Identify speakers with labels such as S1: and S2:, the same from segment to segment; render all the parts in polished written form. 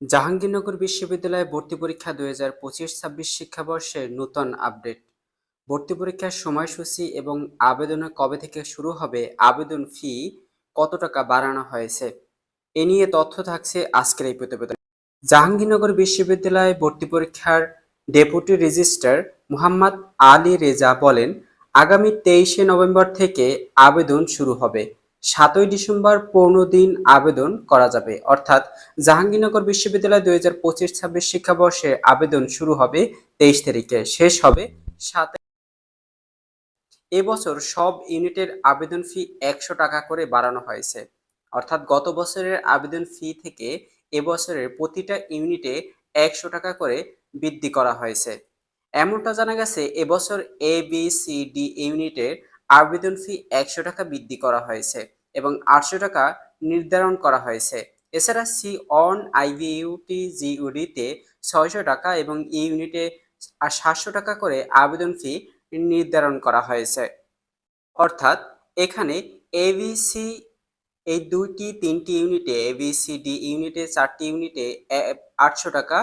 S1: জাহাঙ্গীরনগর বিশ্ববিদ্যালয়ে ভর্তি পরীক্ষা 2025-26 শিক্ষাবর্ষের নূতন আপডেট। ভর্তি পরীক্ষার সময়সূচি এবং আবেদন কবে থেকে শুরু হবে, আবেদন ফি কত টাকা বাড়ানো হয়েছে, এ নিয়ে তথ্য থাকছে আজকের এই প্রতিবেদনে। জাহাঙ্গীরনগর বিশ্ববিদ্যালয়ে ভর্তি পরীক্ষার ডেপুটি রেজিস্ট্রার মোহাম্মদ আলী রেজা বলেন, আগামী 23শে নভেম্বর থেকে আবেদন শুরু হবে। 7ই ডিসেম্বর 15 দিন আবেদন করা যাবে। অর্থাৎ জাহাঙ্গীরনগর বিশ্ববিদ্যালয় 2025-26 শিক্ষাবর্ষে আবেদন শুরু হবে 23 তারিখে, শেষ হবে 7। এবছর সব ইউনিটের আবেদন ফি 100 টাকা করে বাড়ানো হয়েছে। অর্থাৎ গত বছরের আবেদন ফি থেকে এবছরের প্রতিটা ইউনিটে 100 টাকা করে বৃদ্ধি করা হয়েছে। এমনটা জানা গেছে, এবছর এ বি সি ডি ইউনিটের আবেদন ফি 100 টাকা বৃদ্ধি করা হয়েছে এবং 800 টাকা নির্ধারণ করা হয়েছে। এছাড়া সি অন আইভিইউটি জিইউডিতে 600 টাকা এবং ই ইউনিটে 700 টাকা করে আবেদন ফি নির্ধারণ করা হয়েছে। অর্থাৎ এখানে এবিসি এই তিনটি ইউনিটে, এবিসিডি ইউনিটে 4টি ইউনিটে 800 টাকা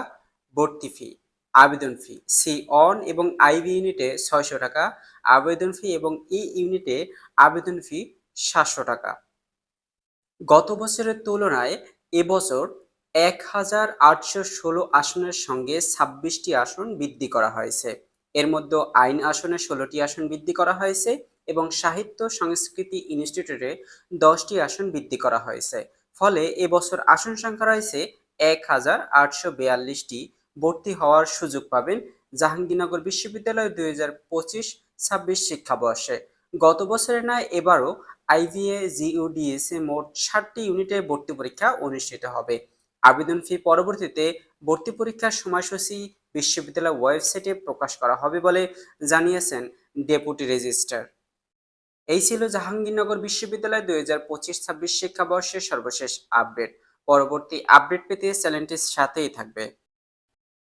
S1: ভর্তি ফি, আবেদন ফি। সি অন এবং আইবি ইউনিটে 600 টাকা আবেদন ফি এবং ই ইউনিটে আবেদন ফি 700 টাকা। গত বছরের তুলনায় এবছর 1816 আসনের সঙ্গে 26টি আসন বৃদ্ধি করা হয়েছে। এর মধ্যে আইন আসনে 16টি আসন বৃদ্ধি করা হয়েছে এবং সাহিত্য সংস্কৃতি ইনস্টিটিউটে 10টি আসন বৃদ্ধি করা হয়েছে। ফলে এবছর আসন সংখ্যা রয়েছে 1842টি। ভর্তি হওয়ার সুযোগ পাবেন জাহাঙ্গীরনগর বিশ্ববিদ্যালয় 2025-26 শিক্ষাবর্ষে। গত বছরের ন্যায় এবারও আইভিএ জিইউডিএসে মোট 60টি ইউনিটে ভর্তি পরীক্ষা অনুষ্ঠিত হবে। আবেদন ফি পরবর্তীতে ভর্তি পরীক্ষার সময়সূচি বিশ্ববিদ্যালয় ওয়েবসাইটে প্রকাশ করা হবে বলে জানিয়েছেন ডেপুটি রেজিস্ট্রার। এই ছিল জাহাঙ্গীরনগর বিশ্ববিদ্যালয় 2025-26 শিক্ষাবর্ষের সর্বশেষ আপডেট। পরবর্তী আপডেট পেতে চ্যানেলটির সাথেই থাকবে।